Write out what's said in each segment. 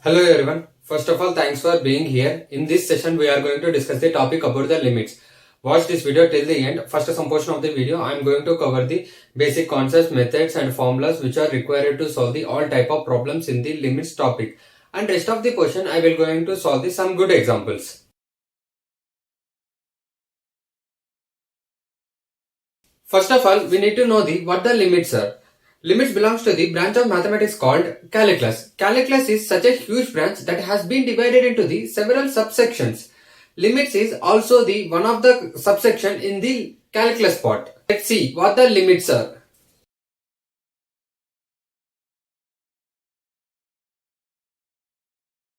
Hello everyone. First of all, thanks for being here. In this session, we are going to discuss the topic about the limits. Watch this video till the end. First, some portion of the video, I am going to cover the basic concepts, methods and formulas which are required to solve the all type of problems in the limits topic. And rest of the portion, I will going to solve some good examples. First of all, we need to know what the limits are. Limits belongs to the branch of mathematics called calculus. Calculus is such a huge branch that has been divided into the several subsections. Limits is also the one of the subsection in the calculus part. Let's see what the limits are.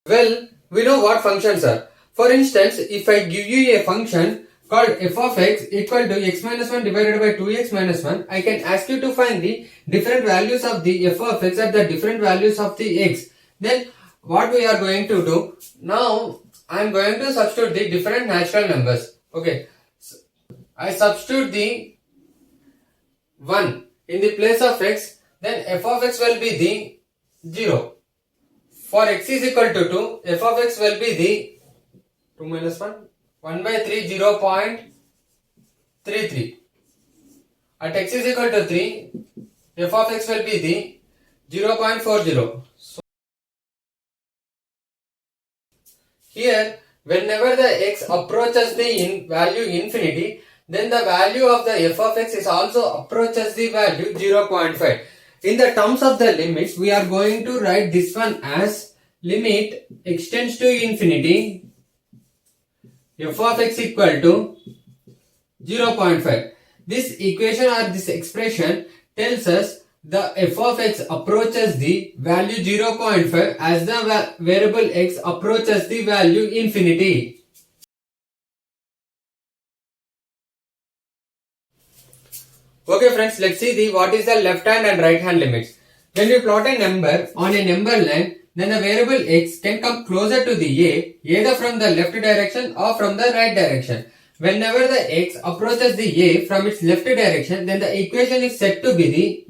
Well, we know what functions are. For instance, if I give you a function called f of x equal to x minus 1 divided by 2x minus 1, I can ask you to find the different values of the f of x at the different values of the x. Then what we are going to do, now I am going to substitute the different natural numbers. Okay, so I substitute the 1 in the place of x, then f of x will be the 0. For x is equal to 2, f of x will be the 2 minus 1 by 3, 0.33. At x is equal to 3, f of x will be the 0.40. So here, whenever the x approaches the value infinity, then the value of the f of x is also approaches the value 0.5. In the terms of the limits, we are going to write this one as limit x tends to infinity f of x equal to 0.5. This equation or this expression tells us the f of x approaches the value 0.5 as the variable x approaches the value infinity. Okay friends, let's see what is the left hand and right hand limits. When we plot a number on a number line, then the variable x can come closer to the a either from the left direction or from the right direction. Whenever the x approaches the a from its left direction, then the equation is said to be the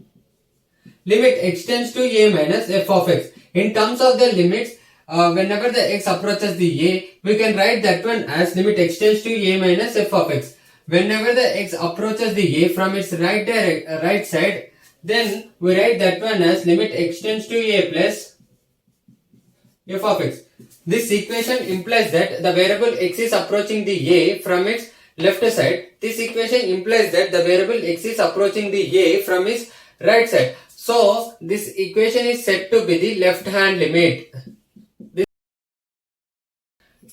limit x tends to a minus f of x. In terms of the limits, whenever the x approaches the a, we can write that one as limit x tends to a minus f of x. Whenever the x approaches the a from its right side, then we write that one as limit x tends to a plus f of x. This equation implies that the variable x is approaching the a from its left side. This equation implies that the variable x is approaching the a from its right side. So this equation is said to be the left hand limit.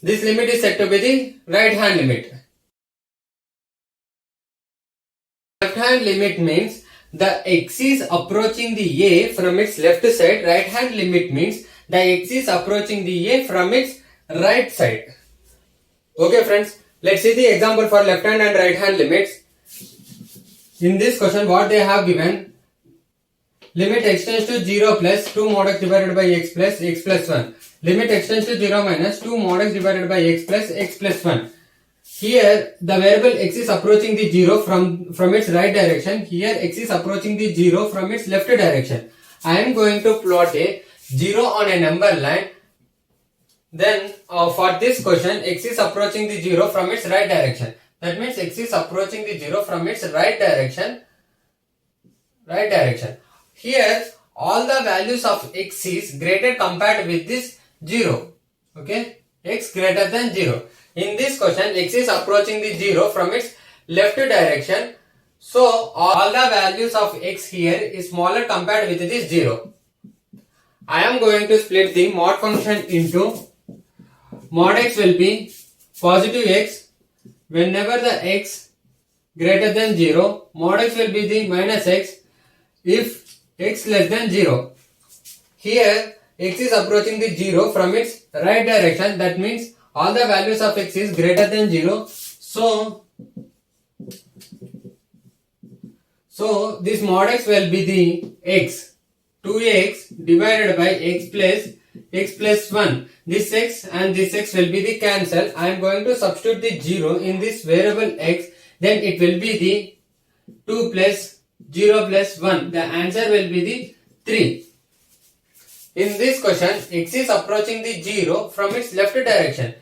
This limit is said to be the right hand limit. Left hand limit means the x is approaching the a from its left side. Right hand limit means the x is approaching the a from its right side. Okay friends, let's see the example for left hand and right hand limits. In this question, what they have given, limit x tends to 0 plus 2 mod x divided by x plus 1. Limit x tends to 0 minus 2 mod x divided by x plus 1. Here the variable x is approaching the 0 from its right direction. Here x is approaching the 0 from its left direction. I am going to plot a 0 on a number line. Then for this question, x is approaching the 0 from its right direction. That means x is approaching the 0 from its right direction. Here all the values of x is greater compared with this 0. Okay, x greater than 0. In this question, x is approaching the 0 from its left direction. So all the values of x here is smaller compared with this 0. I am going to split the mod function into mod x will be positive x. Whenever the x greater than 0, mod x will be the minus x if x less than 0. Here x is approaching the 0 from its right direction. That means all the values of x is greater than 0. So this mod x will be the x. 2x divided by x plus 1. This x and this x will be the cancel. I am going to substitute the 0 in this variable x. Then it will be the 2 plus 0 plus 1. The answer will be the 3. In this question, x is approaching the 0 from its left direction.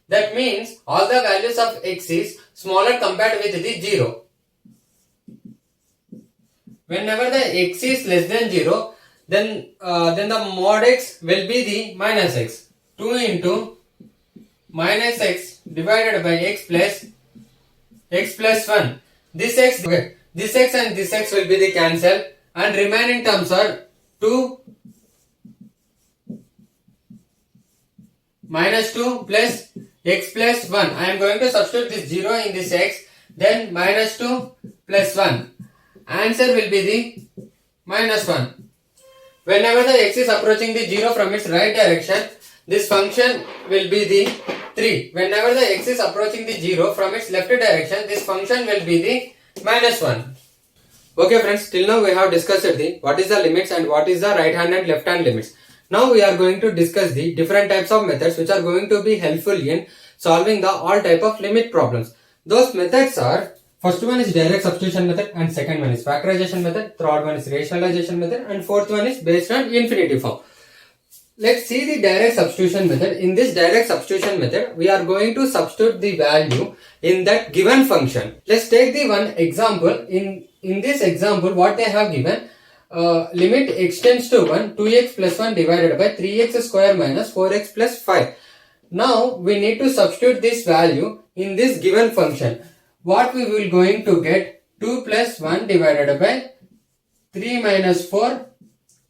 That means all the values of x is smaller compared with the 0. Whenever the x is less than 0, then the mod x will be the minus x. 2 into minus x divided by x plus 1. This x and this x will be the cancel, and remaining terms are 2 minus 2 plus x plus 1. I am going to substitute this 0 in this x, then minus 2 plus 1. Answer will be the minus 1. Whenever the x is approaching the 0 from its right direction, this function will be the 3. Whenever the x is approaching the 0 from its left direction, this function will be the minus 1. Okay friends, till now we have discussed the what is the limits and what is the right hand and left hand limits. Now we are going to discuss the different types of methods which are going to be helpful in solving the all type of limit problems. Those methods are, first one is direct substitution method, and second one is factorization method, third one is rationalization method, and fourth one is based on infinity form. Let's see the direct substitution method. In this direct substitution method, we are going to substitute the value in that given function. Let's take the one example. In this example, what they have given, limit x tends to 1, 2x plus 1 divided by 3x square minus 4x plus 5. Now, we need to substitute this value in this given function. What we will going to get? 2 plus 1 divided by 3 minus 4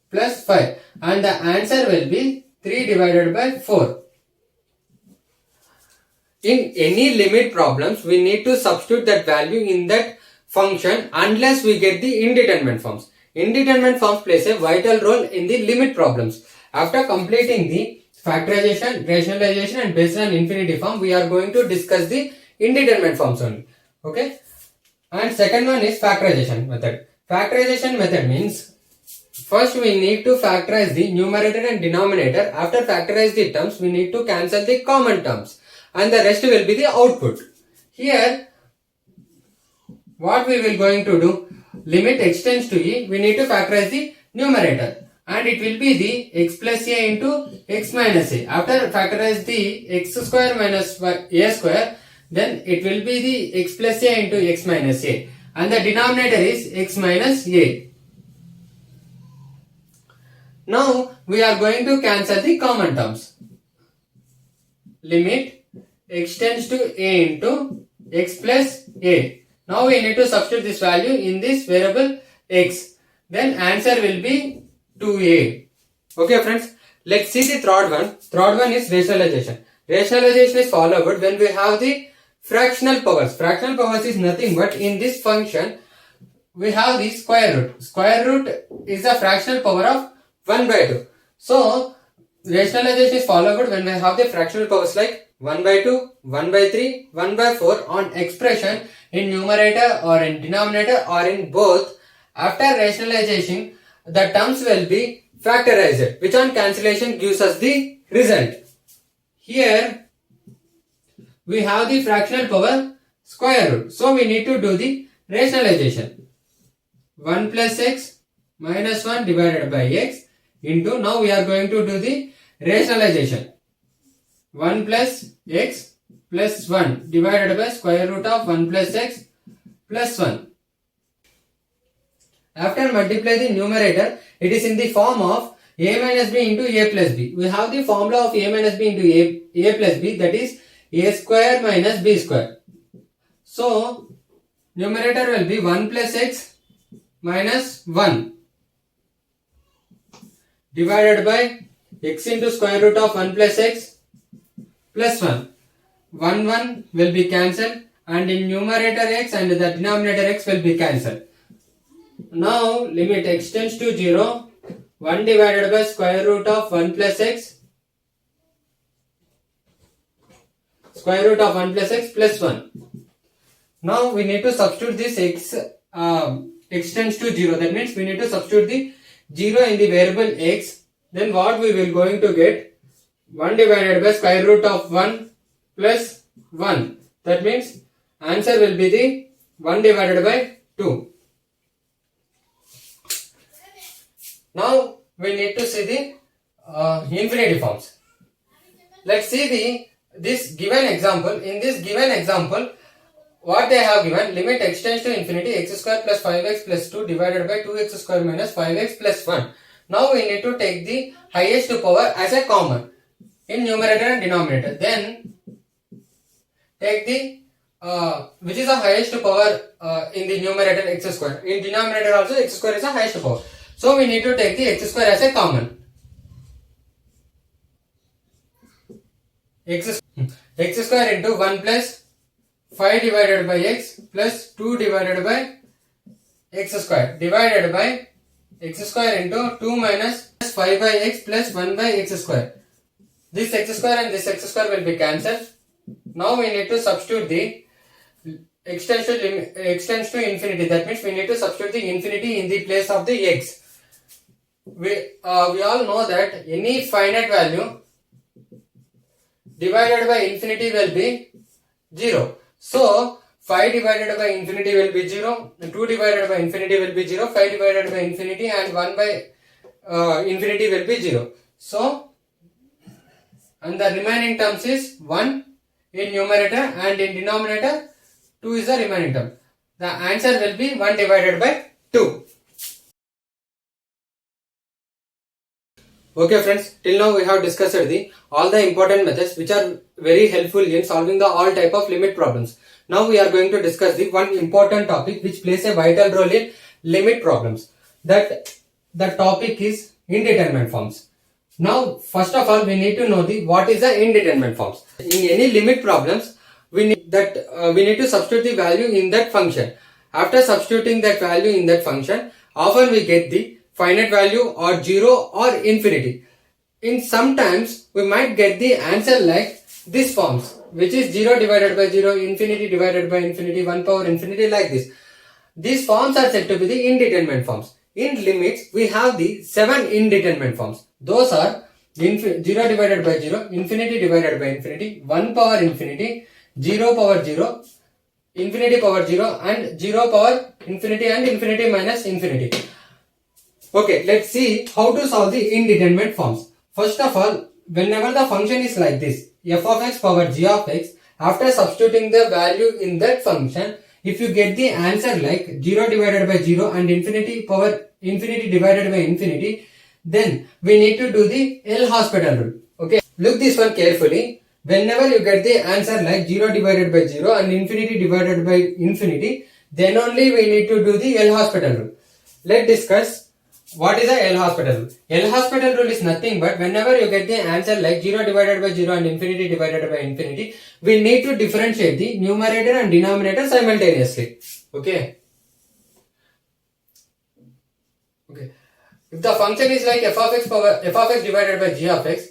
plus 5. And the answer will be 3 divided by 4. In any limit problems, we need to substitute that value in that function unless we get the indeterminate forms. Indeterminate forms plays a vital role in the limit problems. After completing the factorization, rationalization and based on infinity form, we are going to discuss the indeterminate forms only. Okay. And second one is factorization method. Factorization method means first we need to factorize the numerator and denominator. After factorize the terms, we need to cancel the common terms and the rest will be the output. Here, what we will going to do? Limit x tends to e, we need to factorize the numerator and it will be the x plus a into x minus a. After factorize the x square minus a square, then it will be the x plus a into x minus a and the denominator is x minus a. Now we are going to cancel the common terms. Limit x tends to a into x plus a. Now we need to substitute this value in this variable x. Then answer will be 2a. Okay friends, let's see the third one. Third one is rationalization. Rationalization is followed when we have the fractional powers. Fractional powers is nothing but in this function we have the square root. Square root is the fractional power of 1 by 2. So rationalization is followed when we have the fractional powers like 1 by 2, 1 by 3, 1 by 4 on expression in numerator or in denominator or in both. After rationalization, the terms will be factorized, which on cancellation gives us the result. Here, we have the fractional power square root. So, we need to do the rationalization. 1 plus x minus 1 divided by x into, now we are going to do the rationalization. 1 plus x plus 1 divided by square root of 1 plus x plus 1. After multiply the numerator, it is in the form of a minus b into a plus b. We have the formula of a minus b into a plus b, that is a square minus b square. So, numerator will be 1 plus x minus 1 divided by x into square root of 1 plus x plus 1. 1 will be cancelled and in numerator x and the denominator x will be cancelled. Now limit x tends to 0, 1 divided by square root of 1 plus x, square root of 1 plus x plus 1. Now we need to substitute this x tends to 0. That means we need to substitute the 0 in the variable x. Then what we will going to get? 1 divided by square root of 1 plus 1. That means answer will be the 1 divided by 2. Now we need to see the infinity forms. Let's see this given example. In this given example, what they have given, limit x tends to infinity, x square plus 5x plus 2 divided by 2x square minus 5x plus 1. Now we need to take the highest power as a common in numerator and denominator. Then take the which is the highest power in the numerator, x square. In denominator also x square is the highest power. So we need to take the x square as a common. X square into 1 plus 5 divided by x plus 2 divided by x square divided by x square into 2 minus 5 by x plus 1 by x square. This x square and this x square will be cancelled. Now we need to substitute the x tends to infinity. That means we need to substitute the infinity in the place of the x. We all know that any finite value divided by infinity will be 0. So 5 divided by infinity will be 0, 2 divided by infinity will be 0, 5 divided by infinity and 1 by infinity will be 0. So, and the remaining terms is 1 in numerator and in denominator 2 is the remaining term. The answer will be 1 divided by 2. Okay friends, till now we have discussed all the important methods which are very helpful in solving all type of limit problems. Now we are going to discuss the one important topic which plays a vital role in limit problems. The topic is indeterminate forms. Now first of all we need to know what is the indeterminate forms. In any limit problems we need to substitute the value in that function. After substituting that value in that function, often we get the finite value or 0 or infinity. In sometimes we might get the answer like this forms, which is 0 divided by 0, infinity divided by infinity, 1 power infinity, like this. These forms are said to be the indeterminate forms. In limits we have the 7 indeterminate forms. Those are 0 divided by 0, infinity divided by infinity, 1 power infinity, 0 power 0, infinity power 0 and 0 power infinity and infinity minus infinity. Okay, let's see how to solve the indeterminate forms. First of all, whenever the function is like this, f of x power g of x, after substituting the value in that function, if you get the answer like 0 divided by 0 and infinity power infinity divided by infinity, then we need to do the L'Hospital rule. Okay, look this one carefully. Whenever you get the answer like 0 divided by 0 and infinity divided by infinity, then only we need to do the L'Hospital rule. Let's discuss what is the L'Hospital rule. L'Hospital rule is nothing but whenever you get the answer like 0 divided by 0 and infinity divided by infinity, we need to differentiate the numerator and denominator simultaneously. Okay. If the function is like f of x divided by g of x,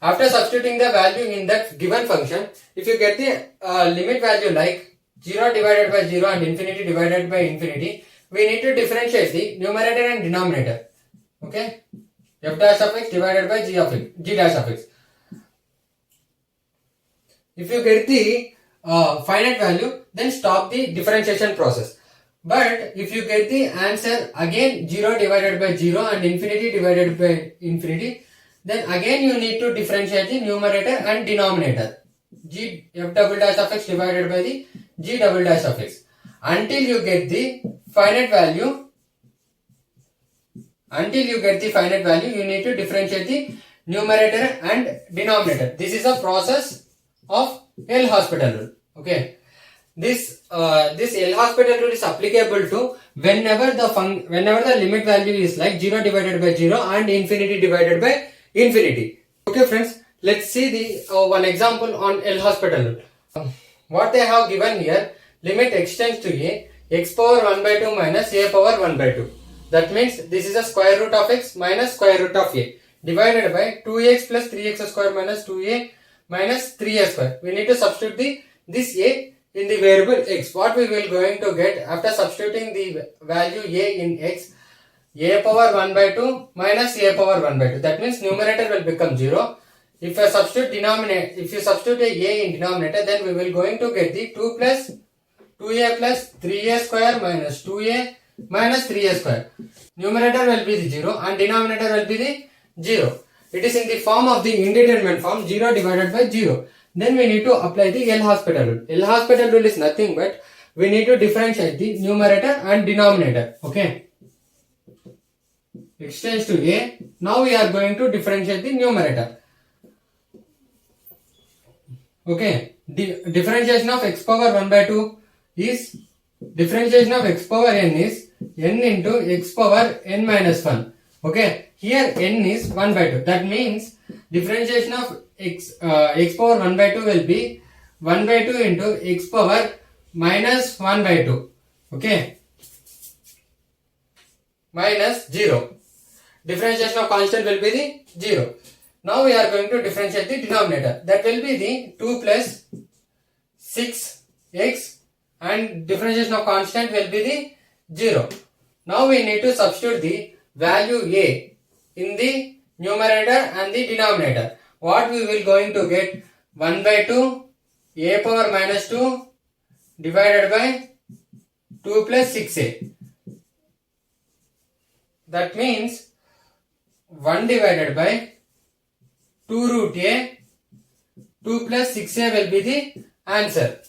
after substituting the value in that given function, if you get the limit value like 0 divided by 0 and infinity divided by infinity, we need to differentiate the numerator and denominator. Okay, f dash of x divided by g dash of x. If you get the finite value, then stop the differentiation process. But if you get the answer again 0 divided by 0 and infinity divided by infinity, then again you need to differentiate the numerator and denominator. G f double dash of x divided by the g double dash of x. Until you get the finite value, you need to differentiate the numerator and denominator. This is a process of L'Hospital rule. Okay. This L'Hospital rule is applicable to whenever the limit value is like 0 divided by 0 and infinity divided by infinity. Okay friends, let's see the one example on L'Hospital rule. What they have given here, limit x tends to a, x power 1 by 2 minus a power 1 by 2. That means this is a square root of x minus square root of a divided by 2x plus 3x square minus 2a minus 3a square. We need to substitute this a in the variable x. What we will going to get after substituting the value a in x, a power 1 by 2 minus a power 1 by 2. That means numerator will become 0. If you substitute a in denominator, then we will going to get the 2a plus 3a square minus 2a minus 3a square. Numerator will be the 0 and denominator will be the 0. it is in the form of the indeterminate form 0 divided by 0. Then we need to apply the L'Hospital rule. L'Hospital rule is nothing but we need to differentiate the numerator and denominator. Okay. X tends to A. Now we are going to differentiate the numerator. Okay. The differentiation of x power 1 by 2 is differentiation of x power n is n into x power n minus 1. Okay. Here n is 1 by 2. That means differentiation of x power 1 by 2 will be 1 by 2 into x power minus 1 by 2. Okay. Minus 0. Differentiation of constant will be the 0. Now we are going to differentiate the denominator. That will be the 2 plus 6x and differentiation of constant will be the 0. Now we need to substitute the value a in the numerator and the denominator. What we will going to get 1 by 2 a power minus 2 divided by 2 plus 6a. That means 1 divided by 2 root a, 2 plus 6a will be the answer.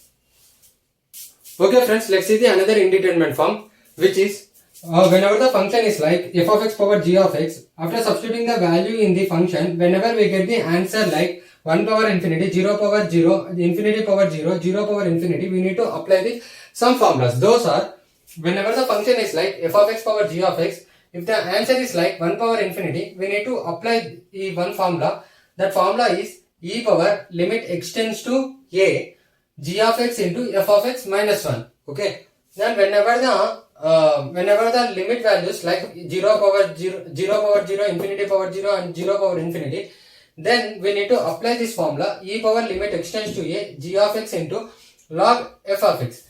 Okay friends, let's see the another indeterminate form, which is whenever the function is like f of x power g of x, after substituting the value in the function, whenever we get the answer like 1 power infinity, 0 power 0, infinity power 0, 0 power infinity, we need to apply the some formulas. Those are, whenever the function is like f of x power g of x, if the answer is like 1 power infinity, we need to apply the one formula. That formula is e power limit x tends to a g of x into f of x minus 1. Okay. Then whenever the limit values like 0 power 0, 0 power 0, infinity power 0 and 0 power infinity, then we need to apply this formula e power limit x tends to a g of x into log f of x.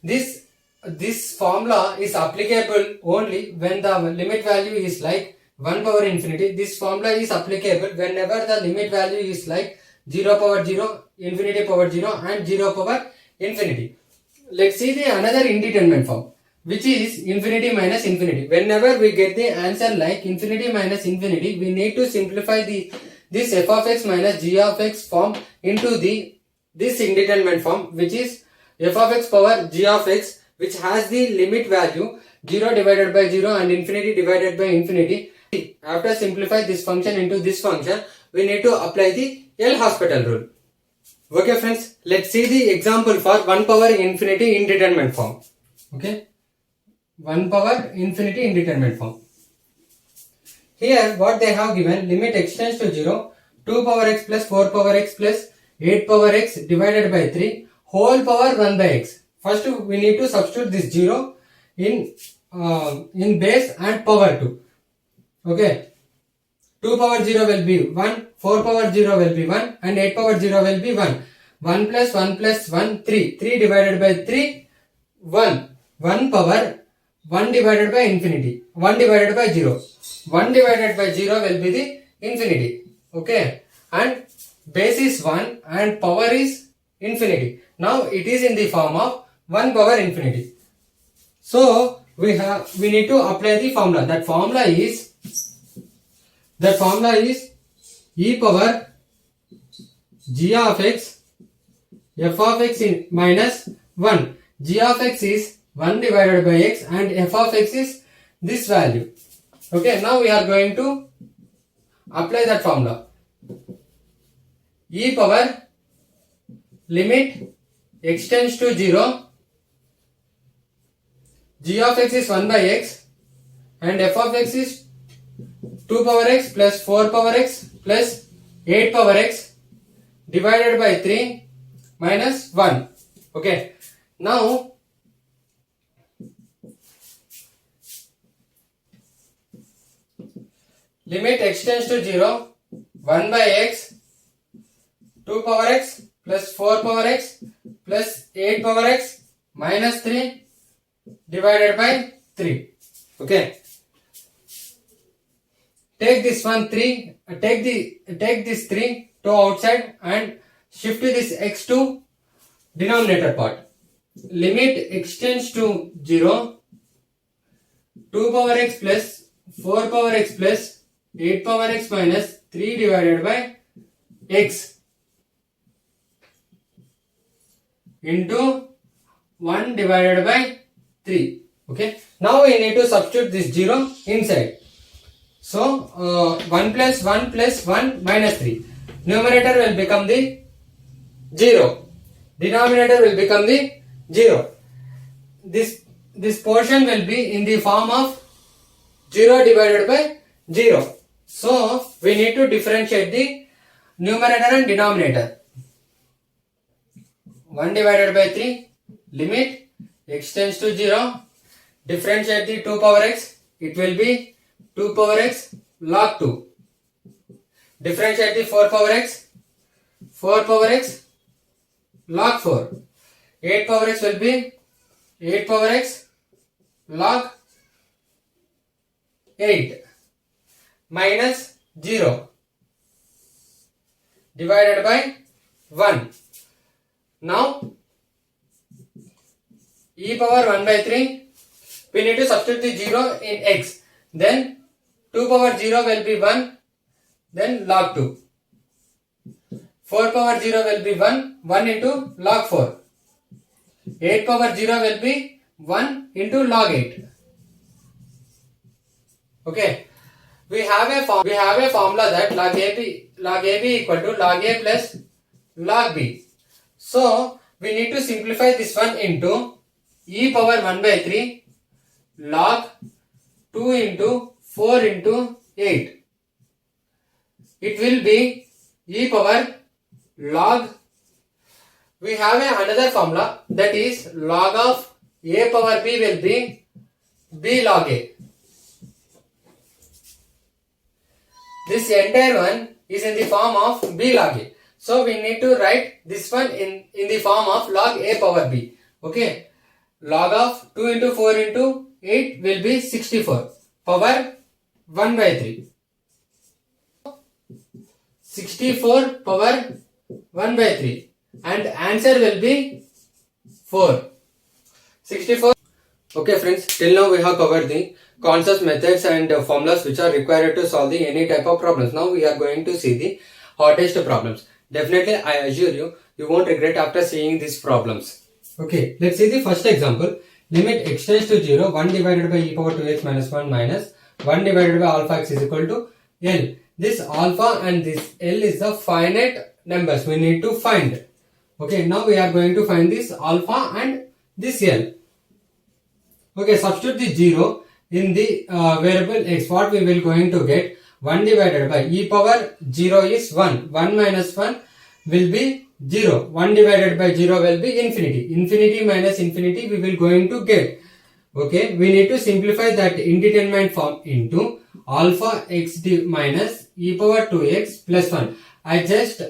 This formula is applicable only when the limit value is like 1 power infinity. This formula is applicable whenever the limit value is like 0 power 0, infinity power 0 and 0 power infinity. Let's see the another indeterminate form, which is infinity minus infinity. Whenever we get the answer like infinity minus infinity, we need to simplify this f of x minus g of x form into this indeterminate form, which is f of x power g of x, which has the limit value 0 divided by 0 and infinity divided by infinity. After simplify this function into this function, we need to apply the L'Hospital rule. Okay friends, let's see the example for 1 power infinity indeterminate form. Okay, 1 power infinity indeterminate form. Here what they have given, limit x tends to 0, 2 power x plus 4 power x plus 8 power x divided by 3 whole power 1 by x. First we need to substitute this 0 in base and power 2. Okay. 2 power 0 will be 1, 4 power 0 will be 1 and 8 power 0 will be 1. 1 plus 1 plus 1, 3. 3 divided by 3, 1. 1 power 1 divided by infinity. 1 divided by 0. 1 divided by 0 will be the infinity. Okay. And base is 1 and power is infinity. Now it is in the form of 1 power infinity. So we need to apply the formula. That formula is e power g of x f of x in minus 1. G of x is 1 divided by x and f of x is this value. Okay, now we are going to apply that formula. E power limit x tends to 0, g of x is 1 by x and f of x is 2 power x plus 4 power x plus 8 power x divided by 3 minus 1. Okay. Now limit x tends to 0, 1 by x, 2 power x plus 4 power x plus 8 power x minus 3 divided by 3. Okay. Take this one 3, take this 3 to outside and shift this x to denominator part. Limit x tends to 0, 2 power x plus 4 power x plus 8 power x minus 3 divided by x into 1 divided by 3. Okay. Now we need to substitute this 0 inside. So 1 plus 1 plus 1 minus 3. Numerator will become the 0. Denominator will become the 0. This portion will be in the form of 0 divided by 0. So we need to differentiate the numerator and denominator. 1 divided by 3, limit x tends to 0. Differentiate the 2 power x, it will be 2 power x log 2. Differentiate the 4 power x, 4 power x log 4. 8 power x will be 8 power x log 8 minus 0 divided by 1. Now e power 1 by 3, we need to substitute the 0 in x. Then 2 power 0 will be 1, then log 2. 4 power 0 will be 1 into log 4. 8 power 0 will be 1 into log 8. Okay. We have a formula that log AB equal to log A plus log B. So we need to simplify this one into e power 1 by 3 log 2 into 4 into 8. It will be e power log. We have another formula, that is log of a power b will be b log a. This entire one is in the form of b log a. So we need to write this one in the form of log a power b. Okay. Log of 2 into 4 into 8 will be 64 power 1 by 3. 64 power 1 by 3. And answer will be 4. 64. Okay friends, till now we have covered the concepts, methods and formulas which are required to solve any type of problems. Now we are going to see the hardest problems. Definitely I assure you, you won't regret after seeing these problems. Okay, let's see the first example. Limit x tends to 0, 1 divided by e power 2x minus 1 minus 1 divided by alpha x is equal to L. This alpha and this L is the finite numbers we need to find. Okay, now we are going to find this alpha and this L. Okay, substitute the 0 in the variable x. What we will going to get? 1 divided by e power 0 is 1. 1 minus 1 will be 0. 1 divided by 0 will be infinity. Infinity minus infinity we will going to get. Okay, we need to simplify that indeterminate form into alpha x minus e power 2x plus 1. I just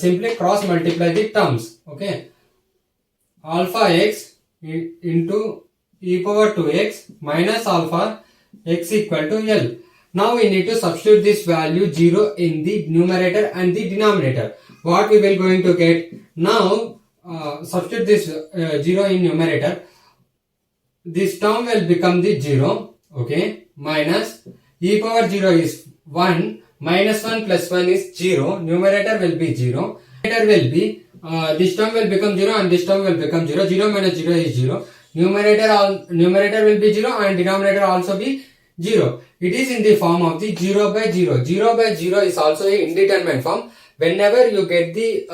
simply cross multiply the terms. Okay, alpha x into e power 2x minus alpha x equal to L. Now we need to substitute this value 0 in the numerator and the denominator. What we will going to get? Now substitute this 0 in numerator. This term will become the 0. Okay, minus e power 0 is 1 minus 1 plus 1 is 0. Numerator will be 0. Numerator will be this term will become 0 and this term will become 0. 0 minus 0 is 0. Numerator will be 0 and denominator also be 0. It is in the form of the 0 by 0. 0 by 0 is also a indeterminate form. Whenever you get the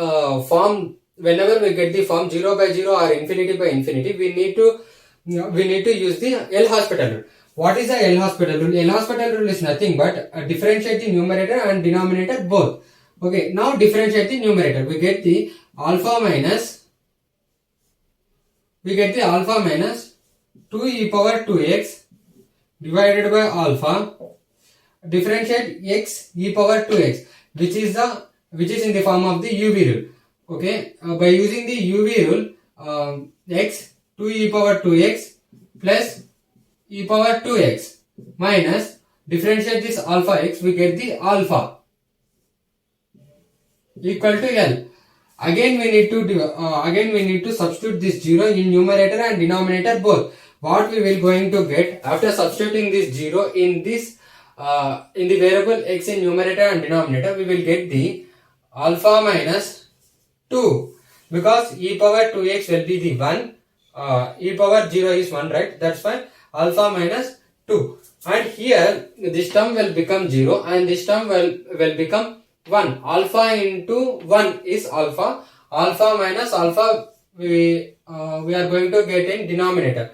whenever we get the form 0 by 0 or infinity by infinity, we need to use the L'Hospital rule. What is the L'Hospital rule? L'Hospital rule is nothing but differentiate the numerator and denominator both. Okay, now differentiate the numerator. We get the alpha minus 2 e power 2x divided by alpha. Differentiate x e power 2x, which is in the form of the UV rule. Okay, by using the UV rule, x 2 e power 2x plus e power 2x minus differentiate this alpha x, we get the alpha equal to L. Again we need to substitute this 0 in numerator and denominator both. What we will going to get after substituting this 0 in this in the variable x in numerator and denominator, we will get the alpha minus 2, because e power 2x will be the 1, e power 0 is 1, right? That's why alpha minus 2. And here this term will become 0 and this term will become 1. Alpha into 1 is alpha. Alpha minus alpha we are going to get in denominator.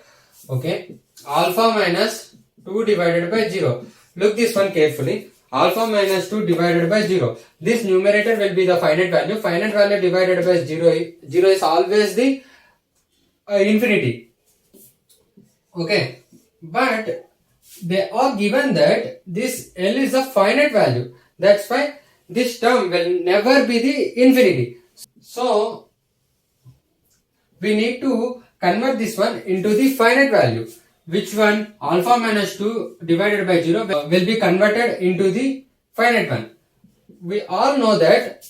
Okay. Alpha minus 2 divided by 0. Look this one carefully. Alpha minus 2 divided by 0. This numerator will be the finite value. Finite value divided by 0 is always the infinity. Okay. But they are given that this L is a finite value. That's why this term will never be the infinity. So we need to convert this one into the finite value. Which one? Alpha minus 2 divided by 0 will be converted into the finite one. We all know that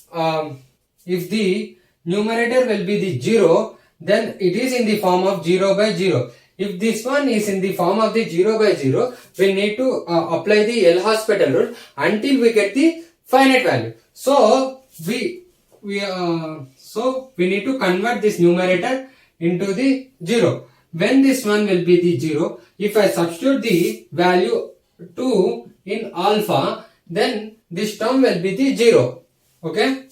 if the numerator will be the 0, then it is in the form of 0 by 0. If this one is in the form of the 0 by 0, we need to apply the L'Hospital rule until we get the finite value. So we need to convert this numerator into the 0. When this one will be the 0, if I substitute the value 2 in alpha, then this term will be the 0. Okay?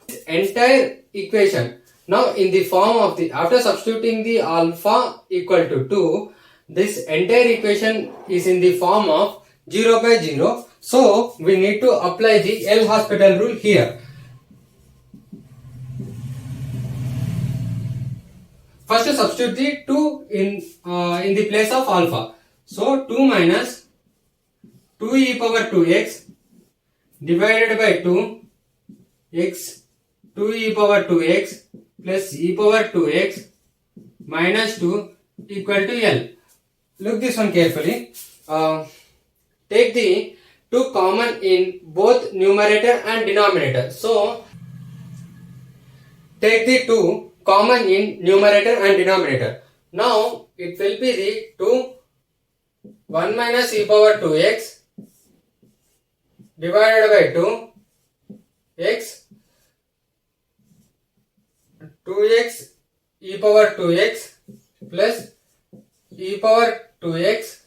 This entire equation, now in the form of the, after substituting the alpha equal to 2, this entire equation is in the form of 0 by 0. So we need to apply the L'Hospital rule here. First substitute the 2 in the place of alpha. So 2 minus 2 e power 2x divided by 2 x 2 e power 2x plus e power 2x minus 2 equal to L. Look this one carefully. Take the 2 common in both numerator and denominator. So take the 2 common in numerator and denominator. Now it will be the 2 1 minus e power 2x divided by 2 x 2x e power 2x plus e power 2x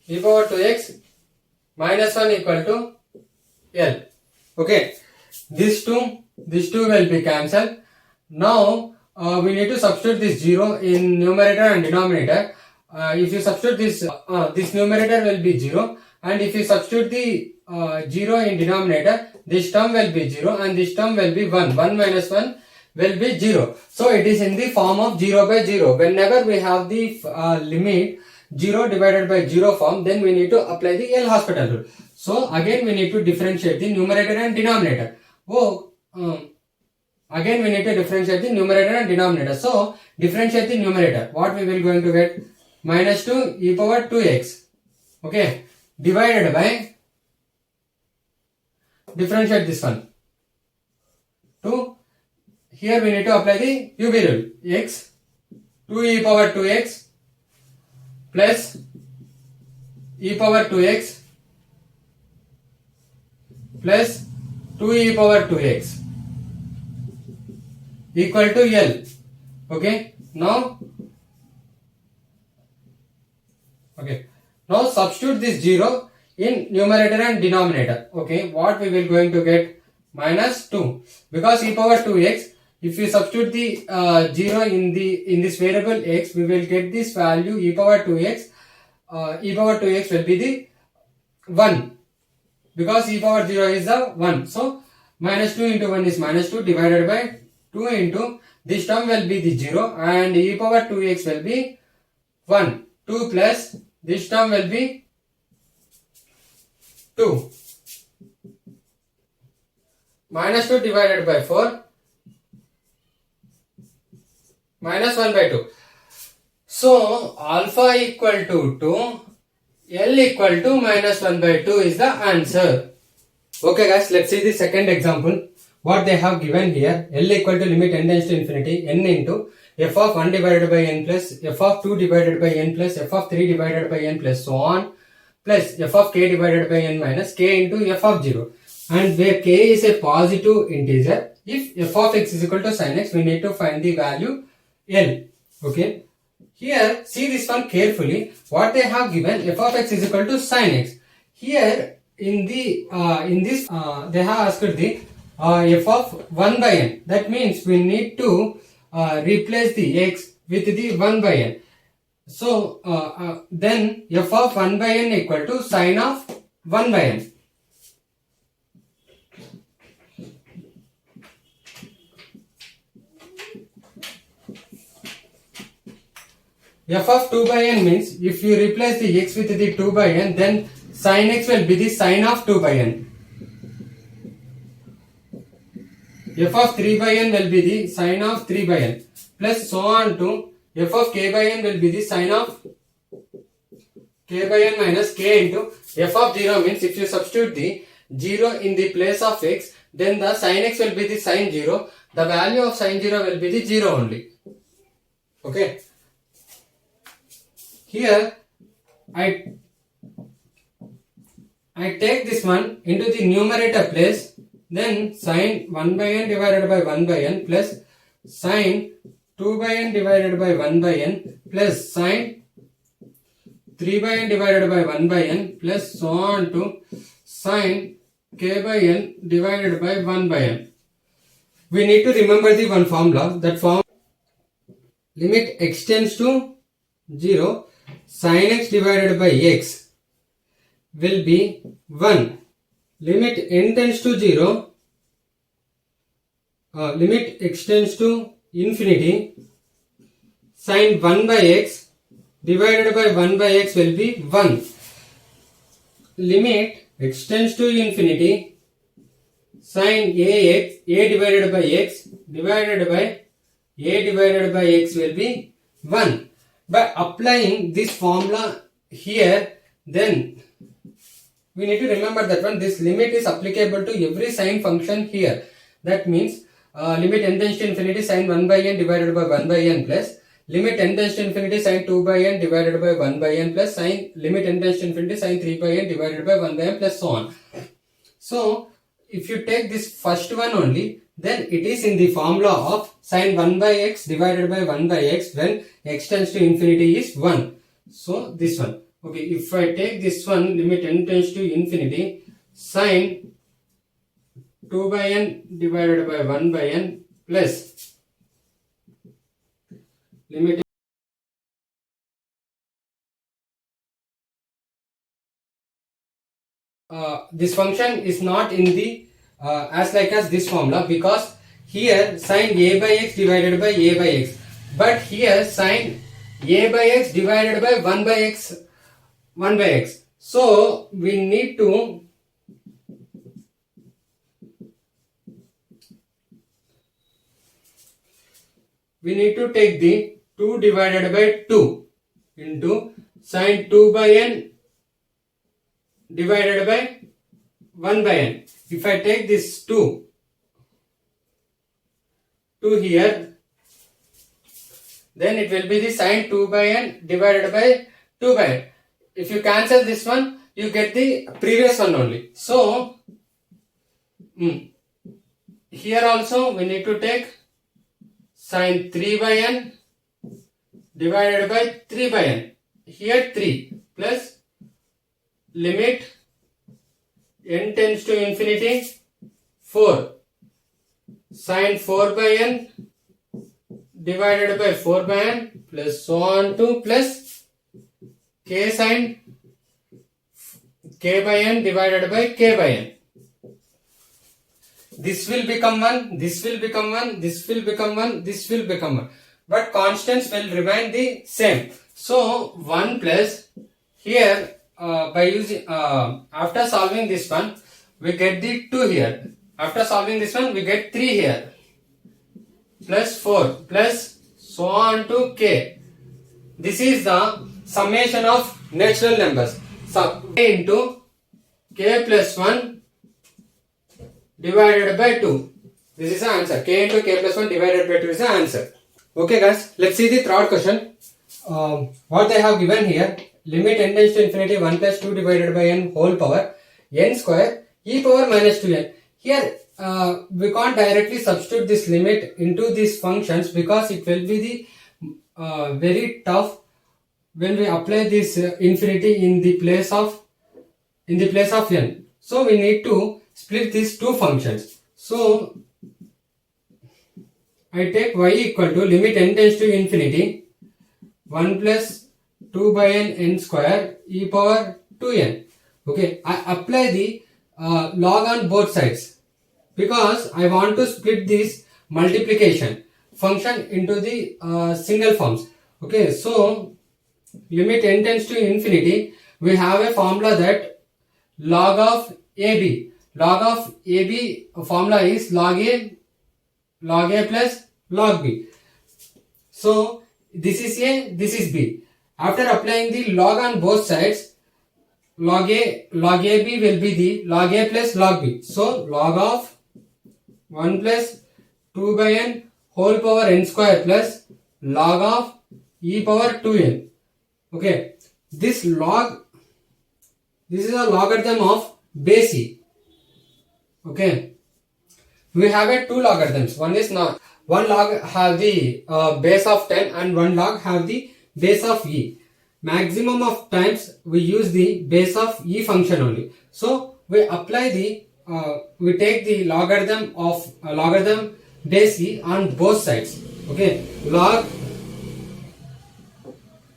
e power 2x minus 1 equal to L. Okay. These two will be cancelled. Now we need to substitute this 0 in numerator and denominator. If you substitute this numerator will be 0, and if you substitute the 0 in denominator, this term will be 0 and this term will be 1. 1 minus 1 will be 0. So it is in the form of 0 by 0. Whenever we have the limit 0 divided by 0 form, then we need to apply the L'Hospital rule. So again we need to differentiate the numerator and denominator. Again we need to differentiate the numerator and denominator. So differentiate the numerator. What we will going to get? Minus 2 e power 2x. Okay. Divided by, differentiate this one. 2. Here we need to apply the UV rule. X 2 e power 2x plus e power 2x plus 2 e power 2x equal to L. Okay. Now substitute this 0 in numerator and denominator. Okay. What we will going to get? Minus 2, because e power 2x, if you substitute the 0 in this variable x, we will get this value e power 2x. E power 2x will be the 1, because e power 0 is the 1. So minus 2 into 1 is minus 2 divided by 2 into this term will be the 0 and e power 2x will be 1. 2 plus this term will be 2. Minus 2 divided by 4 minus 1 by 2. So alpha equal to 2, L equal to minus 1 by 2 is the answer. Okay guys, let's see the second example. What they have given here, L equal to limit n tends to infinity, n into f of 1 divided by n plus f of 2 divided by n plus f of 3 divided by n plus so on, plus f of k divided by n minus k into f of 0. And where k is a positive integer, if f of x is equal to sin x, we need to find the value L. Okay. Here, see this one carefully. What they have given, f of x is equal to sin x. Here, in this, they have asked the f of 1 by n. That means we need to replace the x with the 1 by n. So, then f of 1 by n equal to sin of 1 by n. F of 2 by n means if you replace the x with the 2 by n, then sin x will be the sin of 2 by n. F of 3 by n will be the sin of 3 by n, plus so on to f of k by n will be the sin of k by n minus k into f of 0 means if you substitute the 0 in the place of x, then the sin x will be the sin 0. The value of sin 0 will be the 0 only. Okay. Here I take this one into the numerator place, then sin 1 by n divided by 1 by n plus sin 2 by n divided by 1 by n plus sin 3 by n divided by 1 by n plus so on to sin k by n divided by 1 by n. We need to remember the one formula. That form, limit x tends to 0, sin x divided by x will be 1. Limit n tends to 0, limit x tends to infinity, sin 1 by x divided by 1 by x will be 1. Limit x tends to infinity, sin a divided by x divided by a divided by x will be 1. By applying this formula here, then we need to remember that one, this limit is applicable to every sine function here. That means limit n tends to infinity sin 1 by n divided by 1 by n plus limit n tends to infinity sin 2 by n divided by 1 by n plus limit n tends to infinity sin 3 by n divided by 1 by n plus so on. So, if you take this first one only, then it is in the formula of sin 1 by x divided by 1 by x when x tends to infinity is 1. So, this one. Okay, if I take this one, limit n tends to infinity, sin 2 by n divided by 1 by n plus limit this function is not in the as like as this formula, because here sin a by x divided by a by x, but here sin a by x divided by 1 by x, 1 by x. So we need to take the 2 divided by 2 into sin 2 by n divided by 1 by n. If I take this 2 here, then it will be the sin 2 by n divided by 2 by n. If you cancel this one, you get the previous one only. So, here also we need to take sin 3 by n divided by 3 by n. Here 3 plus limit n tends to infinity 4 sin 4 by n divided by 4 by n plus so on to plus k sin k by n divided by k by n. This will become 1, this will become 1, this will become 1, this will become 1. But constants will remain the same. So 1 plus here by using after solving this one, we get the 2 here. After solving this one, we get 3 here. Plus 4 plus so on to k. This is the summation of natural numbers. So k into k plus 1 divided by 2. This is the answer. K into k plus 1 divided by 2 is the answer. Okay guys, let's see the third question. What they have given here, limit n tends to infinity 1 plus 2 divided by n whole power n square e power minus 2n. Here we can't directly substitute this limit into these functions because it will be the very tough when we apply this infinity in the place of n. So we need to split these two functions. So I take y equal to limit n tends to infinity 1 plus 2 by n square e power 2n. Okay, I apply the log on both sides because I want to split this multiplication function into the single forms. Okay, so limit n tends to infinity, we have a formula that log of AB formula is log A plus log B. So this is A, this is B. After applying the log on both sides, log AB will be the log A plus log B. So log of 1 plus 2 by n whole power n square plus log of e power 2n. Okay, this is a logarithm of base e. Okay, we have a two logarithms. One log have the base of 10 and one log have the base of e. Maximum of times we use the base of e function only. So we apply the we take the logarithm of logarithm base e on both sides. Okay, log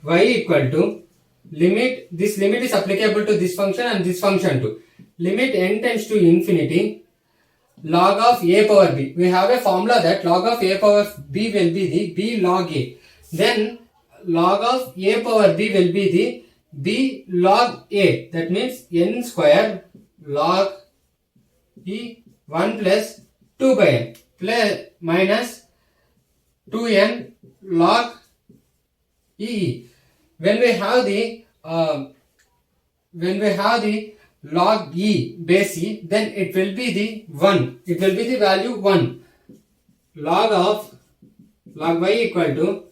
y equal to limit, this limit is applicable to this function and this function too. Limit n tends to infinity log of a power b. We have a formula that log of a power b will be the b log a. Then log of a power b will be the b log a. That means n square log e 1 plus 2 by n plus minus 2n log e. When we have the log e base e, then it will be the 1. It will be the value 1. Log y equal to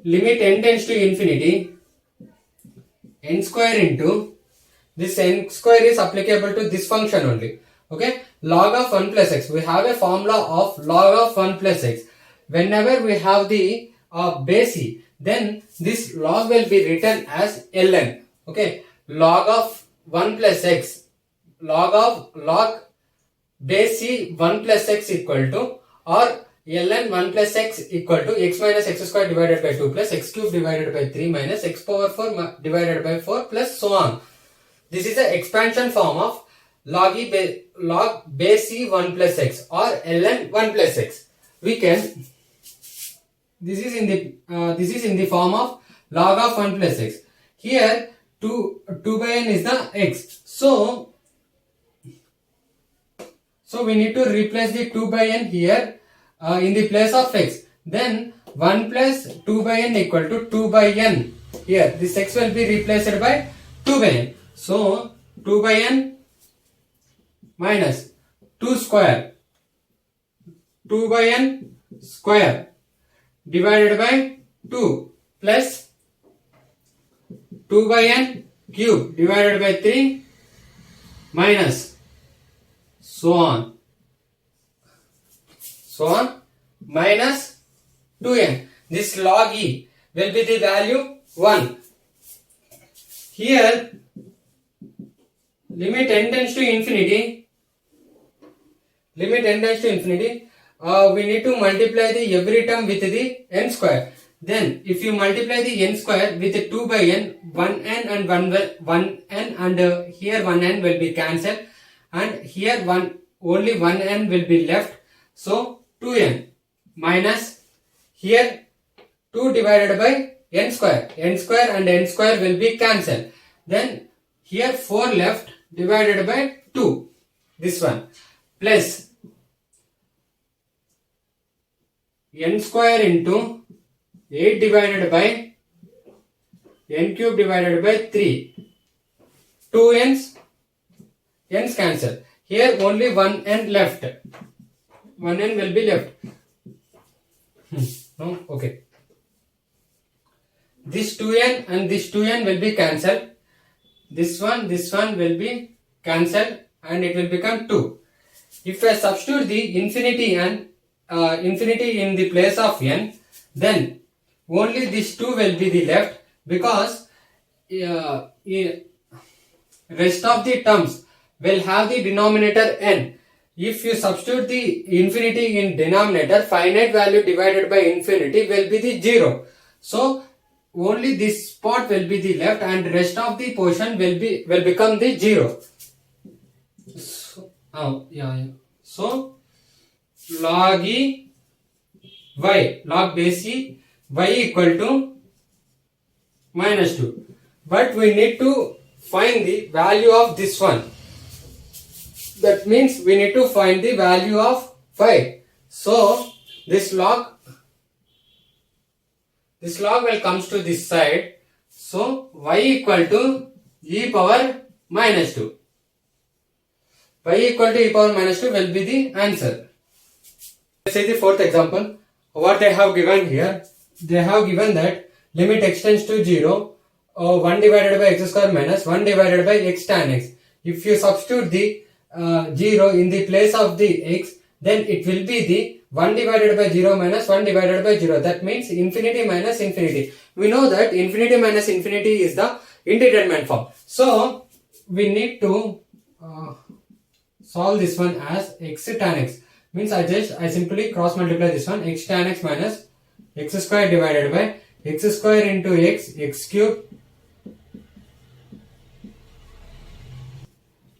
limit n tends to infinity n square into this n square is applicable to this function only. Okay, log of 1 plus x. We have a formula of log of 1 plus x. Whenever we have the base e, then this log will be written as ln. Okay, log of 1 plus x, log base e 1 plus x equal to, or ln 1 plus x equal to x minus x square divided by 2 plus x cube divided by 3 minus x power 4 divided by 4 plus so on. This is the expansion form of log base e 1 plus x or ln 1 plus x. We can, this is in the form of log of 1 plus x. Here 2 by n is the x. So we need to replace the 2 by n here in the place of x. Then 1 plus 2 by n equal to 2 by n. Here this x will be replaced by 2 by n. So 2 by n minus 2 square, 2 by n square divided by 2 plus 2 by n cube divided by 3 minus so on minus 2n. This log e will be the value 1. Here limit n tends to infinity, we need to multiply the every term with the n square. Then if you multiply the n square with the 2 by n, 1n and 1n and here 1n will be cancelled and here only 1n will be left. So 2n minus here 2 divided by n square and n square will be cancelled. Then here 4 left divided by 2, this one, plus n square into 8 divided by n cube divided by 3. 2 n's cancel. Here only 1 n left. 1 n will be left. No? Okay. This 2n and this 2n will be cancelled. This one will be cancelled and it will become 2. If I substitute the infinity and infinity in the place of n, then only this 2 will be the left, because rest of the terms will have the denominator n. If you substitute the infinity in denominator, finite value divided by infinity will be the 0. So only this part will be the left and rest of the portion will become the 0. So log e y, log base e y equal to minus 2. But we need to find the value of this one. That means we need to find the value of y. So this log will comes to this side. So y equal to e power minus 2. Y equal to e power minus 2 will be the answer. Let's see the fourth example. What they have given here. They have given that limit x tends to 0, 1 divided by x square minus 1 divided by x tan x. If you substitute the 0 in the place of the x, then it will be the 1 divided by 0 minus 1 divided by 0. That means infinity minus infinity. We know that infinity minus infinity is the indeterminate form. So we need to solve this one as x tan x. Means I simply cross multiply this one, x tan x minus x square divided by x square into x cube.